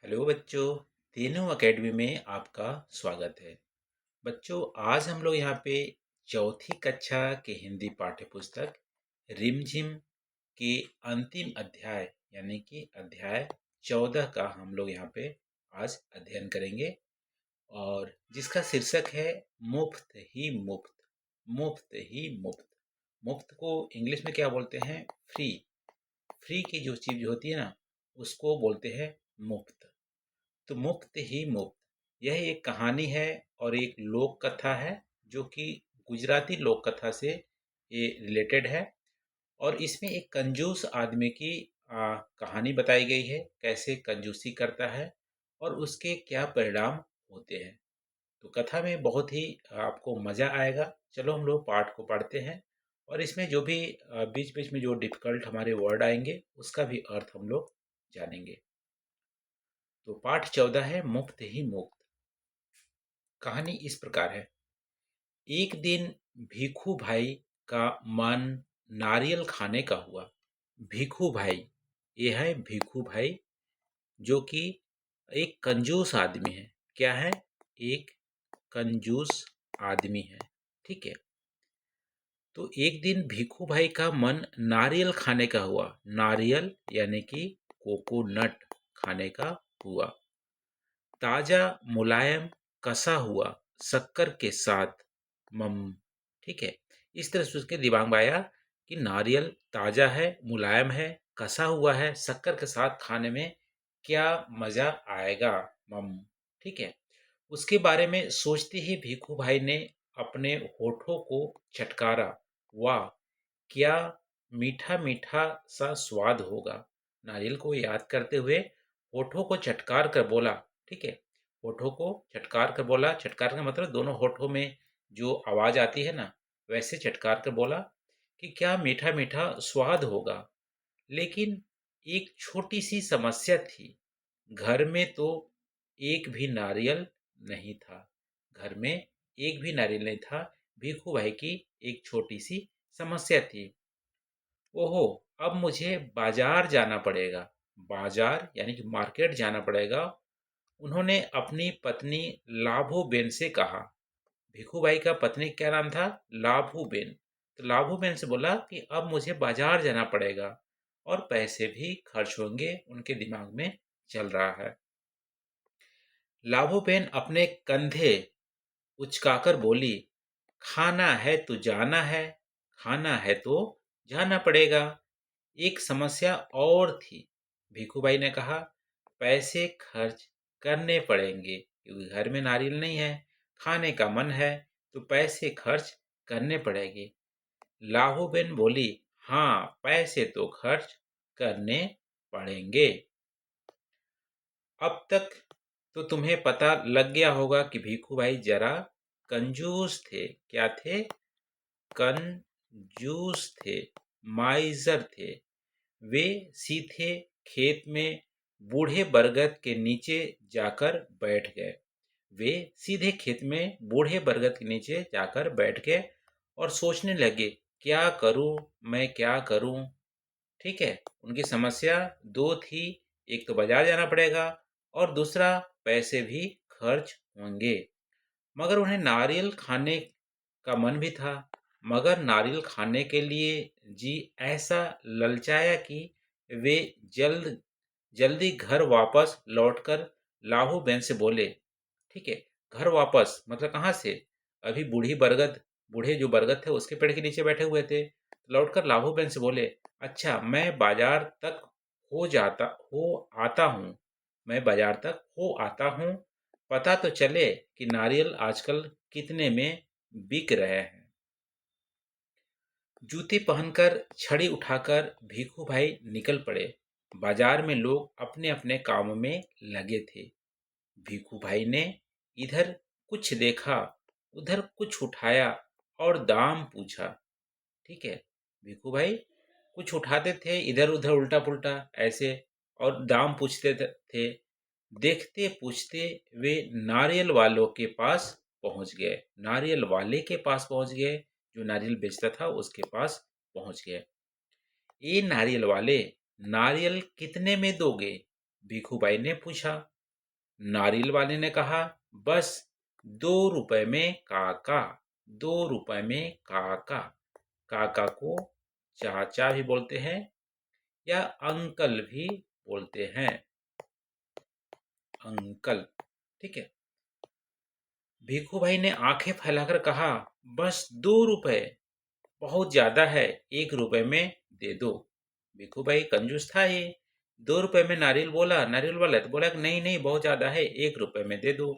Hello बच्चों। तीनों academy में आपका स्वागत है। बच्चों, आज हम लोग यहाँ पे चौथी कक्षा के हिंदी पाठ्य पुस्तक रिमझिम के अंतिम अध्याय यानी कि अध्याय 14 का हम लोग यहाँ पे आज अध्ययन करेंगे और जिसका शीर्षक है मुफ्त ही मुफ्त। मुफ्त ही मुफ्त। मुफ्त को इंग्लिश में क्या बोलते हैं? फ्री। फ्री की जो चीज होती है ना, उसको बोलते हैं मुफ्त। तो मुफ्त ही मुफ्त यह एक कहानी है और एक लोक कथा है जो कि गुजराती लोक कथा से ये रिलेटेड है। और इसमें एक कंजूस आदमी की कहानी बताई गई है, कैसे कंजूसी करता है और उसके क्या परिणाम होते हैं। तो कथा में बहुत ही आपको मज़ा आएगा। चलो हम लोग पाठ को पढ़ते हैं और इसमें जो भी बीच बीच में जो डिफिकल्ट हमारे वर्ड आएंगे उसका भी अर्थ हम लोग जानेंगे। तो पाठ 14 है मुफ्त ही मुफ्त। कहानी इस प्रकार है। एक दिन भिखू भाई का मन नारियल खाने का हुआ। भिखू भाई, ये है भिखू भाई, जो कि एक कंजूस आदमी है। क्या है? एक कंजूस आदमी है। ठीक है। तो एक दिन भिखू भाई का मन नारियल खाने का हुआ। नारियल यानी कि कोकोनट खाने का हुआ। ताजा मुलायम कसा हुआ शक्कर के साथ। मम। ठीक है। इस तरह से उसके दिमाग में आया कि नारियल ताजा है, मुलायम है, कसा हुआ है, शक्कर के साथ खाने में क्या मजा आएगा। मम। ठीक है। उसके बारे में सोचते ही भिखू भाई ने अपने होठों को चटकारा। वाह, क्या मीठा मीठा सा स्वाद होगा। नारियल को याद करते हुए होठों को चटकार कर बोला। ठीक है। होठों को चटकार कर बोला। चटकार का मतलब दोनों होठों में जो आवाज आती है ना, वैसे चटकार कर बोला कि क्या मीठा मीठा स्वाद होगा। लेकिन एक छोटी सी समस्या थी। घर में तो एक भी नारियल नहीं था। घर में एक भी नारियल नहीं था। भीखू भाई की एक छोटी सी समस्या थी। ओहो, अब मुझे बाजार जाना पड़ेगा। बाजार यानी कि मार्केट जाना पड़ेगा। उन्होंने अपनी पत्नी लाभूबेन से कहा। भिखू भाई का पत्नी क्या नाम था? लाभूबेन। तो लाभूबेन से बोला कि अब मुझे बाजार जाना पड़ेगा और पैसे भी खर्च होंगे, उनके दिमाग में चल रहा है। लाभूबेन अपने कंधे उचकाकर बोली, खाना है तो जाना है, खाना है तो जाना पड़ेगा। एक समस्या और थी। भिखू भाई ने कहा, पैसे खर्च करने पड़ेंगे क्योंकि घर में नारियल नहीं है। खाने का मन है तो पैसे खर्च करने पड़ेंगे। लाहूबेन बोली, हाँ, पैसे तो खर्च करने पड़ेंगे। अब तक तो तुम्हें पता लग गया होगा कि भीखू भाई जरा कंजूस थे। क्या थे? कंजूस थे, माइजर थे। वे सीधे खेत में बूढ़े बरगद के नीचे जाकर बैठ गए। वे सीधे खेत में बूढ़े बरगद के नीचे जाकर बैठ गए और सोचने लगे, क्या करूं, मैं क्या करूं। ठीक है। उनकी समस्या दो थी। एक तो बाजार जाना पड़ेगा और दूसरा पैसे भी खर्च होंगे। मगर उन्हें नारियल खाने का मन भी था। मगर नारियल खाने के लिए जी ऐसा ललचाया कि वे जल्द जल्दी घर वापस लौटकर लाहू बेन से बोले। ठीक है। घर वापस मतलब कहाँ से? अभी बूढ़े जो बरगद थे उसके पेड़ के नीचे बैठे हुए थे। लौटकर लाहू बेन से बोले, अच्छा, मैं बाजार तक हो आता हूँ। मैं बाजार तक हो आता हूँ। पता तो चले कि नारियल आजकल कितने में बिक रहे हैं। जूते पहनकर छड़ी उठाकर भीखू भाई निकल पड़े। बाजार में लोग अपने अपने कामों में लगे थे। भीखू भाई ने इधर कुछ देखा, उधर कुछ उठाया और दाम पूछा। ठीक है। भीखू भाई कुछ उठाते थे इधर उधर उल्टा पुल्टा ऐसे, और दाम पूछते थे। देखते पूछते वे नारियल वालों के पास पहुंच गए। नारियल वाले के पास पहुंच गए, जो नारियल बेचता था उसके पास पहुंच गए। ये नारियल वाले, नारियल कितने में दोगे? भीखू भाई ने पूछा। नारियल वाले ने कहा, बस 2 रुपए में काका, 2 रुपए में काका। काका को चाचा भी बोलते हैं या अंकल भी बोलते हैं, अंकल। ठीक है। भिखू भाई ने आंखें फैलाकर कहा, बस 2 रुपए, बहुत ज्यादा है, 1 रुपए में दे दो। भिखू भाई कंजूस था ये। 2 रुपए में नारियल बोला, नारियल वाला तो बोला कि नहीं नहीं, बहुत ज्यादा है, 1 रुपए में दे दो।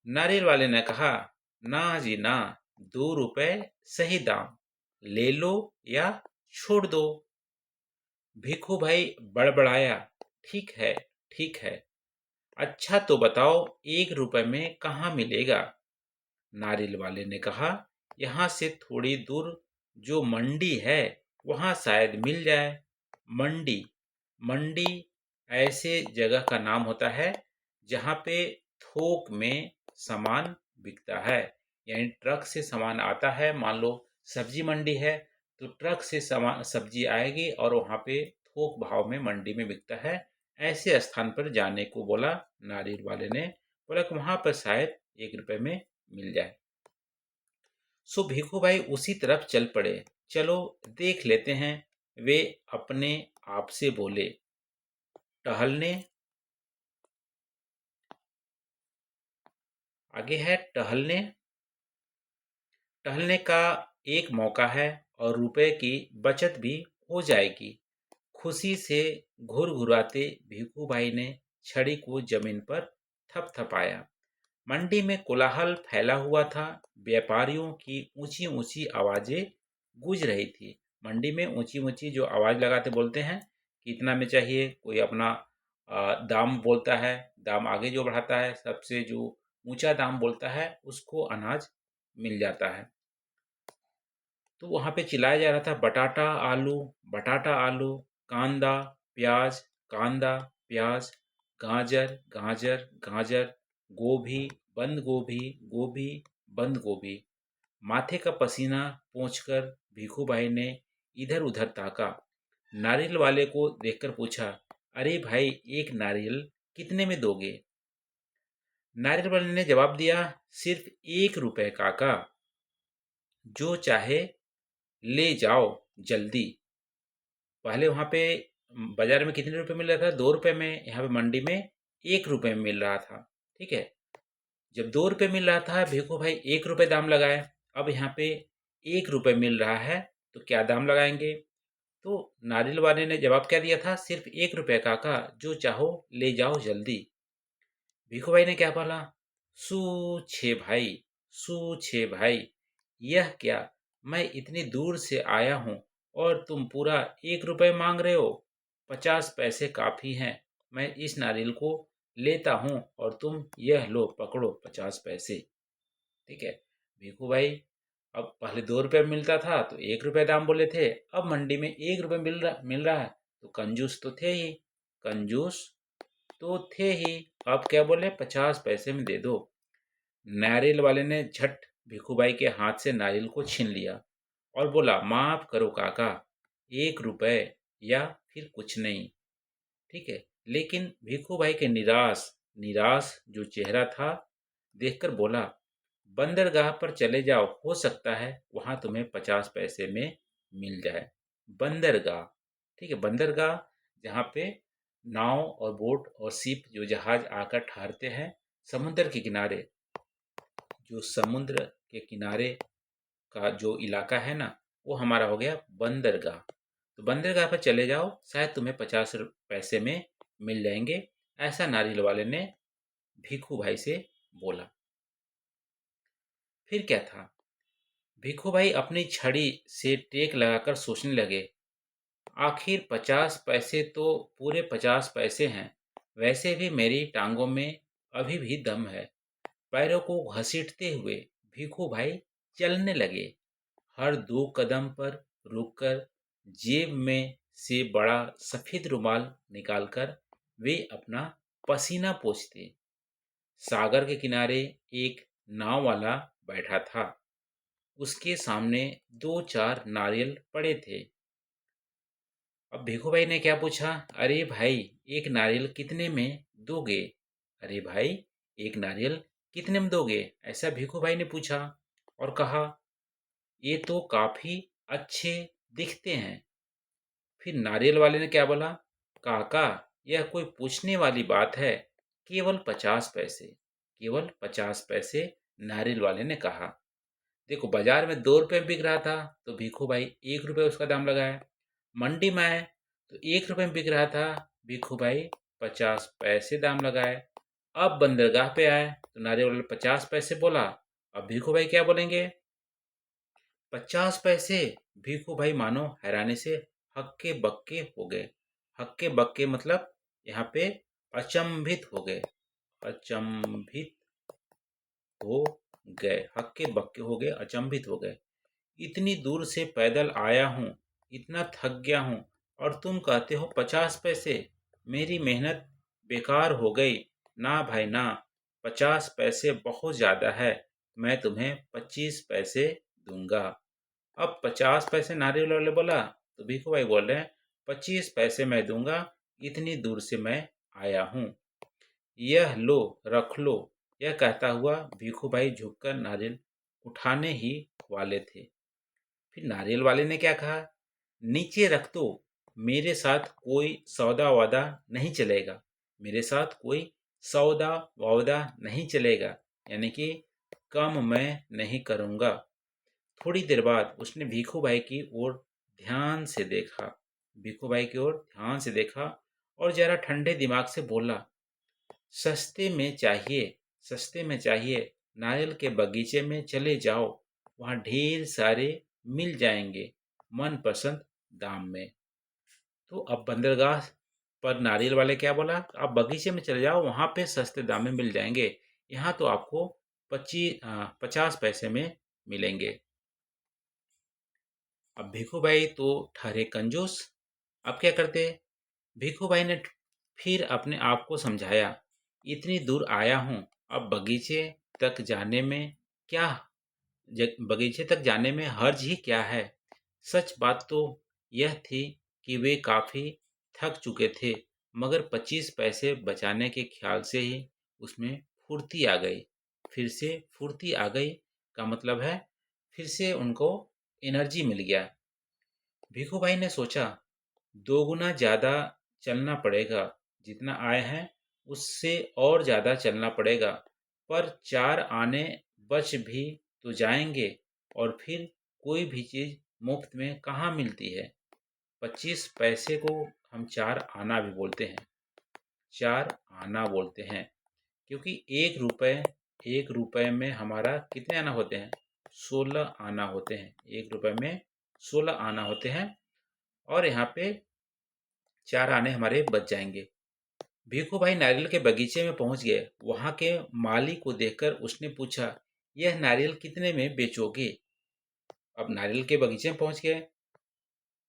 नारियल वाले ने कहा, ना जी ना, 2 रुपए सही दाम, ले लो या छोड़ दो। भिखू भाई बड़बड़ाया, ठीक है, ठीक है, अच्छा तो बताओ 1 रुपए में कहाँ मिलेगा। नारियल वाले ने कहा, यहाँ से थोड़ी दूर जो मंडी है वहाँ शायद मिल जाए। मंडी, मंडी ऐसे जगह का नाम होता है जहाँ पे थोक में सामान बिकता है, यानी ट्रक से सामान आता है। मान लो सब्जी मंडी है तो ट्रक से सामान सब्जी आएगी और वहाँ पे थोक भाव में मंडी में बिकता है। ऐसे स्थान पर जाने को बोला नारियल वाले ने, बोला कि वहाँ पर शायद 1 रुपए में मिल जाए। सो भिखू भाई उसी तरफ चल पड़े। चलो देख लेते हैं, वे अपने आप से बोले। टहलने, आगे है टहलने। टहलने का एक मौका है और रुपए की बचत भी हो जाएगी। खुशी से घुरघुराते भिखू भाई ने छड़ी को जमीन पर थपथपाया। मंडी में कोलाहल फैला हुआ था। व्यापारियों की ऊंची ऊंची आवाजें गूंज रही थी। मंडी में ऊंची ऊंची जो आवाज लगाते बोलते हैं कि इतना में चाहिए, कोई अपना दाम बोलता है, दाम आगे जो बढ़ाता है सबसे जो ऊंचा दाम बोलता है उसको अनाज मिल जाता है। तो वहां पे चिल्लाया जा रहा था, बटाटा आलू, बटाटा आलू, कांदा प्याज, कांदा प्याज, गाजर गाजर गाजर, गोभी बंद गोभी, गोभी बंद गोभी। माथे का पसीना पोंछकर भिखू भाई ने इधर उधर ताका। नारियल वाले को देखकर पूछा, अरे भाई, एक नारियल कितने में दोगे। नारियल वाले ने जवाब दिया, सिर्फ 1 रुपए काका, जो चाहे ले जाओ जल्दी। पहले वहां पे बाजार में कितने रुपए मिल रहा था, 2 रुपए में। यहाँ पे मंडी में 1 रुपए में मिल रहा था। ठीक है। जब 2 रुपए मिल रहा था, भिखू भाई 1 रुपए दाम लगाए। अब यहाँ पे 1 रुपए मिल रहा है तो क्या दाम लगाएंगे। तो नारियल वाले ने जवाब क्या दिया था, सिर्फ 1 रुपए काका, जो चाहो ले जाओ जल्दी। भिखू भाई ने क्या बोला, सू छे भाई, सू छे भाई, यह क्या, मैं इतनी दूर से आया हूँ और तुम पूरा 1 रुपए मांग रहे हो। 50 पैसे काफी हैं, मैं इस नारियल को लेता हूँ और तुम यह लो पकड़ो 50 पैसे। ठीक है। भिखू भाई, अब पहले 2 रुपए मिलता था तो 1 रुपए दाम बोले थे, अब मंडी में 1 रुपए मिल रहा है तो कंजूस तो थे ही, कंजूस तो थे ही। अब क्या बोले, 50 पैसे में दे दो। नारियल वाले ने झट भिखू भाई के हाथ से नारियल को छीन लिया और बोला, माफ करो काका, 1 रुपए या फिर कुछ नहीं। ठीक है। लेकिन भिखू भाई के निराश निराश जो चेहरा था देखकर बोला, बंदरगाह पर चले जाओ, हो सकता है वहां तुम्हें 50 पैसे में मिल जाए। बंदरगाह, ठीक है, बंदरगाह जहाँ पे नाव और बोट और शिप जो जहाज आकर ठहरते हैं समुद्र के किनारे, जो समुद्र के किनारे का जो इलाका है ना, वो हमारा हो गया बंदरगाह। तो बंदरगाह पर चले जाओ, शायद तुम्हें 50 पैसे में मिल जाएंगे, ऐसा नारियल वाले ने भिखू भाई से बोला। फिर क्या था, भिखू भाई अपनी छड़ी से टेक लगाकर सोचने लगे, आखिर 50 पैसे तो पूरे 50 पैसे हैं। वैसे भी मेरी टांगों में अभी भी दम है। पैरों को घसीटते हुए भिखू भाई चलने लगे। हर 2 कदम पर रुककर जेब में से बड़ा सफेद रुमाल निकालकर वे अपना पसीना पोंछते। सागर के किनारे एक नाव वाला बैठा था। उसके सामने 2-4 नारियल पड़े थे। अब भिखू भाई ने क्या पूछा, अरे भाई, एक नारियल कितने में दोगे। अरे भाई, एक नारियल कितने में दोगे? ऐसा भिखू भाई ने पूछा और कहा, ये तो काफी अच्छे दिखते हैं। फिर नारियल वाले ने क्या बोला, काका, यह कोई पूछने वाली बात है, केवल 50 पैसे, केवल 50 पैसे। नारियल वाले ने कहा। देखो, बाजार में 2 रुपए में बिक रहा था तो भिखू भाई 1 रुपए उसका दाम लगाया। मंडी में आए तो 1 रुपए में बिक रहा था, भिखू भाई 50 पैसे दाम लगाए। अब बंदरगाह पे आए तो नारियल वाले 50 पैसे बोला। अब भिखू भाई क्या बोलेंगे? 50 पैसे। भिखू भाई मानो हैरानी से हक्के बक्के हो गए। हक्के बक्के मतलब यहाँ पे अचंभित हो गए। अचंभित हो गए, हक्के बक्के हो गए, अचंभित हो गए। इतनी दूर से पैदल आया हूँ, इतना थक गया हूँ, और तुम कहते हो 50 पैसे। मेरी मेहनत बेकार हो गई। ना भाई ना, 50 पैसे बहुत ज़्यादा है। मैं तुम्हें 25 पैसे दूंगा। अब 50 पैसे नारियल वाले बोला तो भिखू भाई बोल रहे हैं, 25 पैसे मैं दूंगा, इतनी दूर से मैं आया हूँ। यह लो, रख लो। यह कहता हुआ भिखू भाई झुककर नारियल उठाने ही वाले थे। फिर नारियल वाले ने क्या कहा, नीचे रख दो। मेरे साथ कोई सौदा वादा नहीं चलेगा। मेरे साथ कोई सौदा वादा नहीं चलेगा, यानी कि कम मैं नहीं करूँगा। थोड़ी देर बाद उसने भिखू भाई की ओर ध्यान से देखा। भिखू भाई की ओर ध्यान से देखा और जरा ठंडे दिमाग से बोला, सस्ते में चाहिए, सस्ते में चाहिए। नारियल के बगीचे में चले जाओ, वहाँ ढेर सारे मिल जाएंगे मनपसंद दाम में। तो अब बंदरगाह पर नारियल वाले क्या बोला, आप बगीचे में चले जाओ, वहाँ पे सस्ते दाम में मिल जाएंगे। यहाँ तो आपको 50 पैसे में मिलेंगे। अब भिखू भाई तो ठहरे कंजूस। अब क्या करते? भिखू भाई ने फिर अपने आप को समझाया, इतनी दूर आया हूँ, अब तक जाने में क्या बगीचे तक जाने में हर्ज ही क्या है। सच बात तो यह थी कि वे काफी थक चुके थे, मगर 25 पैसे बचाने के ख्याल से ही उसमें फुर्ती आ गई। फिर से फुर्ती आ गई का मतलब है फिर से उनको एनर्जी मिल गया। भिखू भाई ने सोचा, दोगुना ज्यादा चलना पड़ेगा, जितना आए हैं उससे और ज्यादा चलना पड़ेगा। पर 4 आने बच भी तो जाएंगे, और फिर कोई भी चीज मुफ्त में कहाँ मिलती है। 25 पैसे को हम 4 आना भी बोलते हैं। 4 आना बोलते हैं क्योंकि 1 रुपए, 1 रुपए में हमारा कितने आना होते हैं? 16 आना होते हैं। 1 रुपए में 16 आना होते हैं, और यहाँ पे 4 आने हमारे बच जाएंगे। भीखू भाई नारियल के बगीचे में पहुंच गए। वहां के माली को देखकर उसने पूछा, यह नारियल कितने में बेचोगे? अब नारियल के बगीचे में पहुंच गए।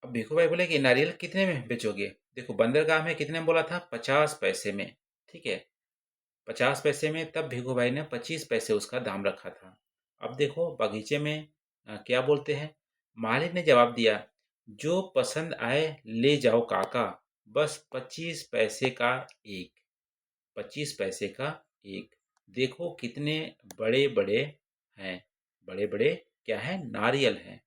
अब भीखू भाई बोले कि नारियल कितने में बेचोगे? देखो, बंदरगाह में कितने में बोला था? 50 पैसे में। ठीक है, 50 पैसे में। तब भीखू भाई ने 25 पैसे उसका दाम रखा था। अब देखो बगीचे में क्या बोलते हैं। माली ने जवाब दिया, जो पसंद आए ले जाओ काका, बस 25 पैसे का एक। 25 पैसे का एक। देखो कितने बड़े बड़े हैं। बड़े बड़े क्या है? नारियल हैं।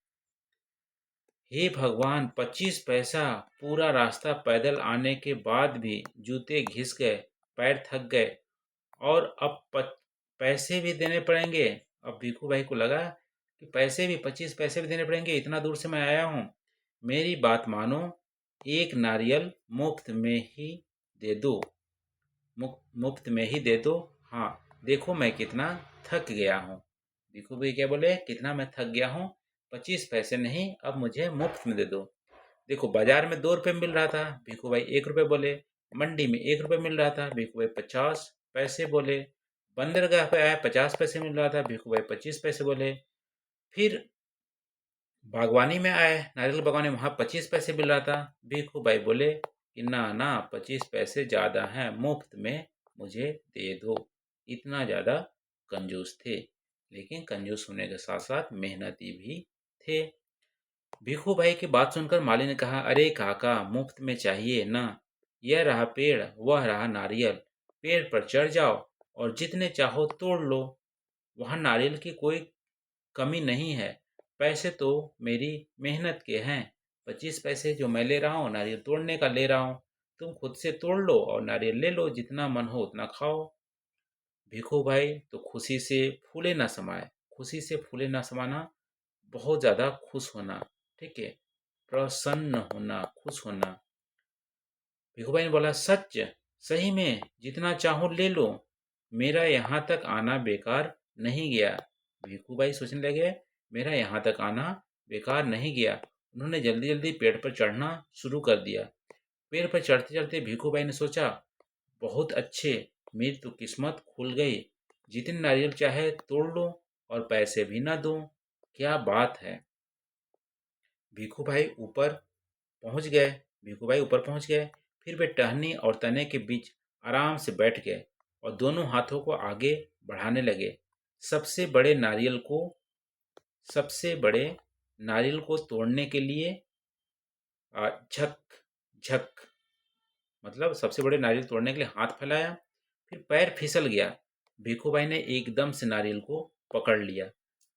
हे भगवान, 25 पैसा! पूरा रास्ता पैदल आने के बाद भी जूते घिस गए, पैर थक गए, और अब पैसे भी देने पड़ेंगे। अब भिखू भाई को लगा कि पैसे भी, 25 पैसे भी देने पड़ेंगे, इतना दूर से मैं आया हूँ। मेरी बात मानो, एक नारियल मुफ्त में ही दे दो। मुफ्त में ही दे दो। हाँ, देखो मैं कितना थक गया हूँ। भिखू भाई क्या बोले, कितना मैं थक गया हूँ, 25 पैसे नहीं, अब मुझे मुफ्त में दे दो। देखो, बाजार में 2 रुपए मिल रहा था, भिखू भाई 1 रुपए बोले। मंडी में 1 रुपए मिल रहा था, भिखू भाई 50 पैसे बोले। बंदरगाह पे आए, 50 पैसे मिल रहा था, भिखू भाई 25 पैसे बोले। फिर बागवानी में आए, नारियल बागवानी, वहाँ 25 पैसे मिल रहा था, भिखू भाई बोले कि ना ना, 25 पैसे ज़्यादा हैं, मुफ्त में मुझे दे दो। इतना ज़्यादा कंजूस थे, लेकिन कंजूस होने के साथ साथ मेहनती भी थे। भिखू भाई की बात सुनकर माली ने कहा, अरे काका, मुफ्त में चाहिए ना। यह रहा पेड़, वह रहा नारियल, पेड़ पर चढ़ जाओ और जितने चाहो तोड़ लो। वहाँ नारियल की कोई कमी नहीं है। पैसे तो मेरी मेहनत के हैं। 25 पैसे जो मैं ले रहा हूँ नारियल तोड़ने का ले रहा हूँ। तुम खुद से तोड़ लो और नारियल ले लो, जितना मन हो उतना खाओ। भिखू भाई तो खुशी से फूले ना समाये। खुशी से फूले ना समाना, बहुत ज़्यादा खुश होना, ठीक है, प्रसन्न होना, खुश होना। भिखू भाई ने बोला, सच? सही में? जितना चाहो ले लो, मेरा यहाँ तक आना बेकार नहीं गया। भिखू भाई सोचने लगे, मेरा यहाँ तक आना बेकार नहीं गया। उन्होंने जल्दी जल्दी पेड़ पर चढ़ना शुरू कर दिया। पेड़ पर चढ़ते चढ़ते भिखू भाई ने सोचा, बहुत अच्छे, मेरी तो किस्मत खुल गई। जितने नारियल चाहे तोड़ लो और पैसे भी ना दूं। क्या बात है। भिखू भाई ऊपर पहुंच गए। भिखू भाई ऊपर पहुंच गए। फिर वे टहनी और तने के बीच आराम से बैठ गए और दोनों हाथों को आगे बढ़ाने लगे। सबसे बड़े नारियल को सबसे बड़े नारियल को तोड़ने के लिए झक झक, मतलब सबसे बड़े नारियल तोड़ने के लिए हाथ फैलाया। फिर पैर फिसल गया। भिखू भाई ने एकदम से नारियल को पकड़ लिया।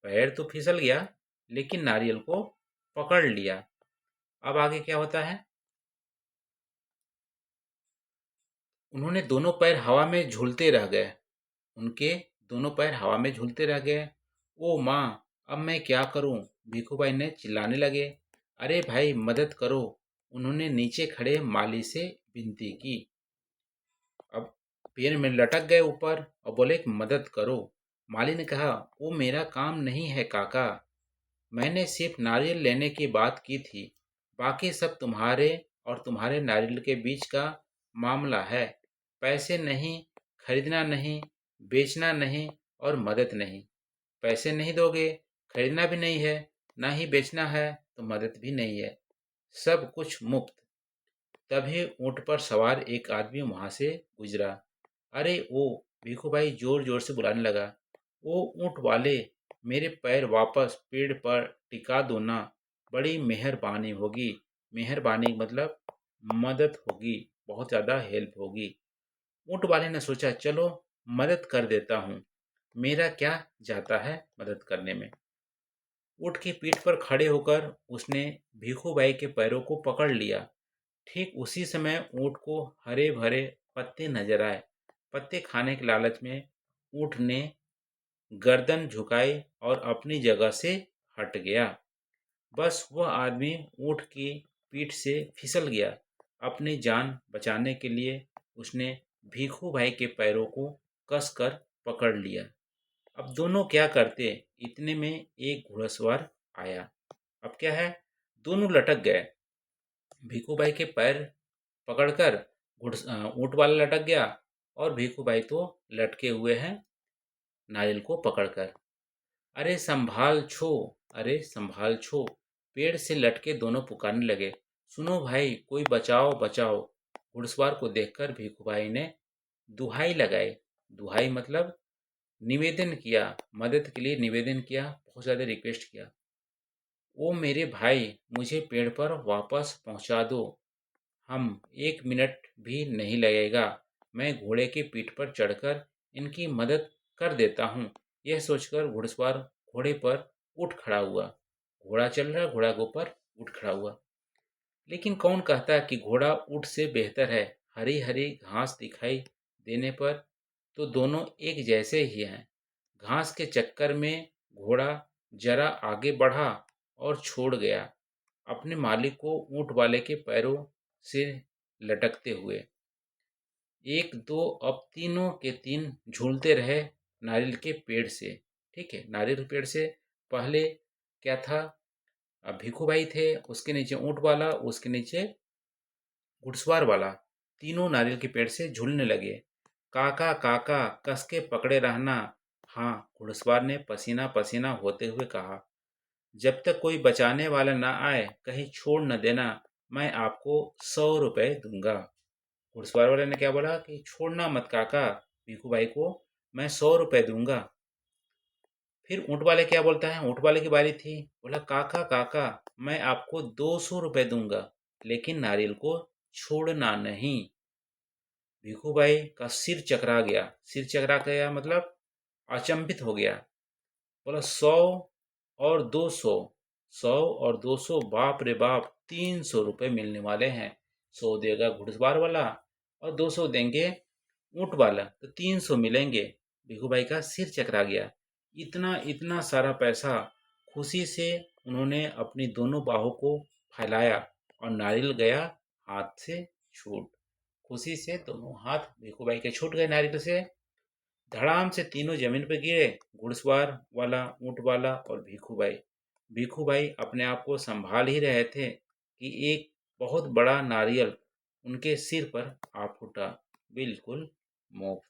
पैर तो फिसल गया, लेकिन नारियल को पकड़ लिया। अब आगे क्या होता है। उन्होंने दोनों पैर हवा में झूलते रह गए। उनके दोनों पैर हवा में झूलते रह गए। ओ माँ, अब मैं क्या करूं? भिखू भाई ने चिल्लाने लगे। अरे भाई, मदद करो। उन्होंने नीचे खड़े माली से विनती की। अब पेड़ में लटक गए ऊपर और बोले कि मदद करो। माली ने कहा, वो मेरा काम नहीं है काका। मैंने सिर्फ नारियल लेने की बात की थी। बाकी सब तुम्हारे और तुम्हारे नारियल के बीच का मामला है। पैसे नहीं, खरीदना नहीं, बेचना नहीं और मदद नहीं। पैसे नहीं दोगे, खरीदना भी नहीं है, ना ही बेचना है, तो मदद भी नहीं है। सब कुछ मुफ्त। तभी ऊंट पर सवार एक आदमी वहां से गुजरा। अरे ओ, भिखू भाई जोर जोर से बुलाने लगा। ओ ऊंट वाले, मेरे पैर वापस पेड़ पर टिका दो ना। बड़ी मेहरबानी होगी। मेहरबानी मतलब मदद होगी, बहुत ज़्यादा हेल्प होगी। ऊंट वाले ने सोचा, चलो मदद कर देता हूँ। मेरा क्या जाता है मदद करने में। ऊंट की पीठ पर खड़े होकर उसने भिखू भाई के पैरों को पकड़ लिया। ठीक उसी समय ऊंट को हरे भरे पत्ते नजर आए। पत्ते खाने के लालच में ऊंट ने गर्दन झुकाई और अपनी जगह से हट गया। बस वह आदमी ऊंट की पीठ से फिसल गया। अपनी जान बचाने के लिए उसने भीखू भाई के पैरों को कसकर पकड़ लिया। अब दोनों क्या करते, इतने में एक घुड़सवार आया। अब क्या है, दोनों लटक गए। भीखू भाई के पैर पकड़कर ऊंट वाला लटक गया और भीखू भाई तो लटके हुए हैं नारियल को पकड़कर। अरे संभाल छो, अरे संभाल छो। पेड़ से लटके दोनों पुकारने लगे, सुनो भाई, कोई बचाओ बचाओ। घुड़सवार को देखकर भीखू भाई ने दुहाई लगाई। दुहाई मतलब निवेदन किया, मदद के लिए निवेदन किया, बहुत ज़्यादा रिक्वेस्ट किया। ओ मेरे भाई, मुझे पेड़ पर वापस पहुंचा दो। हम 1 मिनट भी नहीं लगेगा। मैं घोड़े की पीठ पर चढ़कर इनकी मदद कर देता हूँ। यह सोचकर घुड़सवार घोड़े पर उठ खड़ा हुआ। घोड़ा चल रहा, घोड़ा के ऊपर उठ खड़ा हुआ। लेकिन कौन कहता है कि घोड़ा ऊँट से बेहतर है। हरी हरी घास दिखाई देने पर तो दोनों एक जैसे ही हैं। घास के चक्कर में घोड़ा जरा आगे बढ़ा और छोड़ गया अपने मालिक को ऊँट वाले के पैरों से लटकते हुए। एक दो, अब तीनों के तीन झूलते रहे नारियल के पेड़ से। ठीक है, नारियल के पेड़ से पहले क्या था, अब भिखू भाई थे, उसके नीचे ऊँट वाला, उसके नीचे घुड़सवार वाला। तीनों नारियल के पेड़ से झूलने लगे। काका काका, कस के पकड़े रहना। हाँ, घुड़सवार ने पसीना पसीना होते हुए कहा। जब तक कोई बचाने वाला ना आए, कहीं छोड़ न देना। मैं आपको 100 रुपए दूंगा। घुड़सवार वाले ने क्या बोला कि छोड़ना मत काका, भिखू भाई को मैं 100 रुपए दूंगा। फिर ऊँट वाले क्या बोलता है, ऊँट वाले की बारी थी। बोला, काका काका, मैं आपको 200 रुपए दूंगा, लेकिन नारियल को छोड़ना नहीं। भिखू भाई का सिर चकरा गया। सिर चकरा गया मतलब अचंभित हो गया। बोला 100 और 200, 100 और 200, बाप रे बाप, 300 रुपये मिलने वाले हैं। 100 देगा घुड़सवार वाला और 200 देंगे ऊंट वाला, तो 300 मिलेंगे। भिखू भाई का सिर चकरा गया। इतना इतना सारा पैसा खुशी से उन्होंने अपनी दोनों बाहों को फैलाया और नारियल गया हाथ से छूट। खुशी से दोनों हाथ भिखू भाई के छूट गए नारियल से। धड़ाम से तीनों जमीन पर गिरे, घुड़सवार वाला, ऊंट वाला और भिखू भाई। भिखू भाई अपने आप को संभाल ही रहे थे कि एक बहुत बड़ा नारियल उनके सिर पर आ फूटा, बिल्कुल मुफ्त।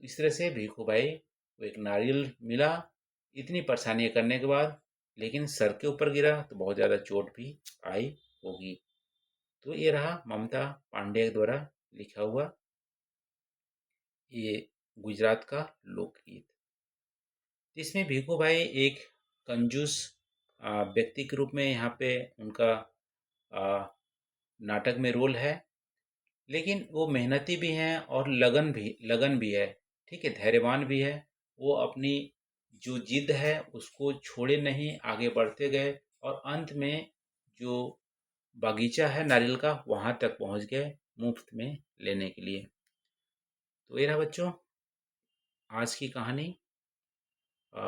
तो इस तरह से भिखू भाई को एक नारियल मिला इतनी परेशानियां करने के बाद, लेकिन सर के ऊपर गिरा तो बहुत ज़्यादा चोट भी आई होगी। तो ये रहा ममता पांडे द्वारा लिखा हुआ ये गुजरात का लोकगीत। इसमें भिखू भाई एक कंजूस व्यक्ति के रूप में यहाँ पे उनका आ, नाटक में रोल है, लेकिन वो मेहनती भी हैं और लगन भी है। ठीक है, धैर्यवान भी है। वो अपनी जो जिद है उसको छोड़े नहीं, आगे बढ़ते गए और अंत में जो बागीचा है नारियल का वहाँ तक पहुँच गए मुफ्त में लेने के लिए। तो ये रहा बच्चों आज की कहानी। अ,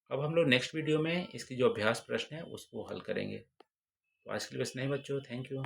अब हम लोग नेक्स्ट वीडियो में इसकी जो अभ्यास प्रश्न है उसको हल करेंगे। तो आज के लिए बस नहीं बच्चों, थैंक यू।